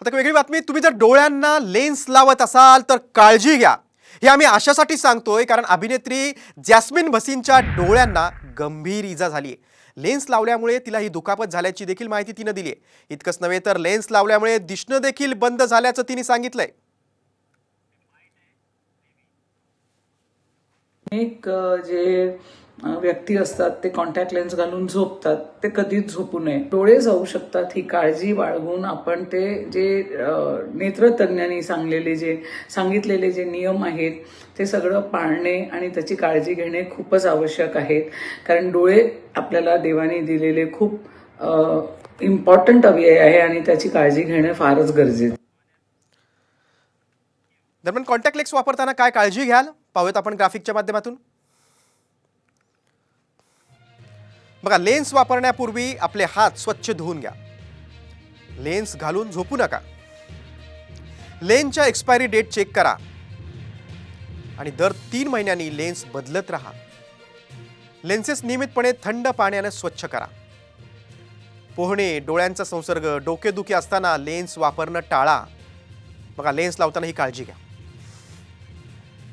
आता एक वेगळी बातमी, तुम्ही जर डोळ्यांना लेन्स लावत असाल तर काळजी घ्या. हे आम्ही अशासाठी सांगतोय कारण अभिनेत्री जॅस्मिन भसीनच्या डोळ्यांना गंभीर इजा झाली आहे. लेन्स लावल्यामुळे तिला ही दुखापत झाल्याची देखील माहिती तिने दिली आहे. इतकंच नव्हे तर लेन्स लावल्यामुळे दिसणं देखील बंद झाल्याचं तिने सांगितलंय. एक जे व्यक्ती असतात ते कॉन्टॅक्ट लेन्स घालून झोपतात, ते कधीच झोपू नये. डोळे जाऊ शकतात, ही काळजी बाळगून आपण ते जे नेत्रतज्ञांनी सांगितलेले जे नियम आहेत ते सगळं पाळणे आणि त्याची काळजी घेणे खूपच आवश्यक आहे. कारण डोळे आपल्याला देवाने दिलेले खूप इम्पॉर्टंट अवयव आहे आणि त्याची काळजी घेणे फारच गरजेचं. दरम्यान कॉन्टॅक्ट लेन्स वापरताना काय काळजी घ्याल पाहूयात आपण ग्राफिकच्या माध्यमातून. बघा, लेन्स वापरण्यापूर्वी आपले हात स्वच्छ धुवून घ्या. लेन्स घालून झोपू नका. लेन्सच्या एक्सपायरी डेट चेक करा आणि दर 3 महिन्यांनी लेन्स बदलत राहा. लेन्सेस नियमितपणे थंड पाण्याने स्वच्छ करा. पोहणे, डोळ्यांचा संसर्ग, डोकेदुखी असताना लेन्स वापरणं टाळा. बघा, लेन्स लावताना ही काळजी घ्या.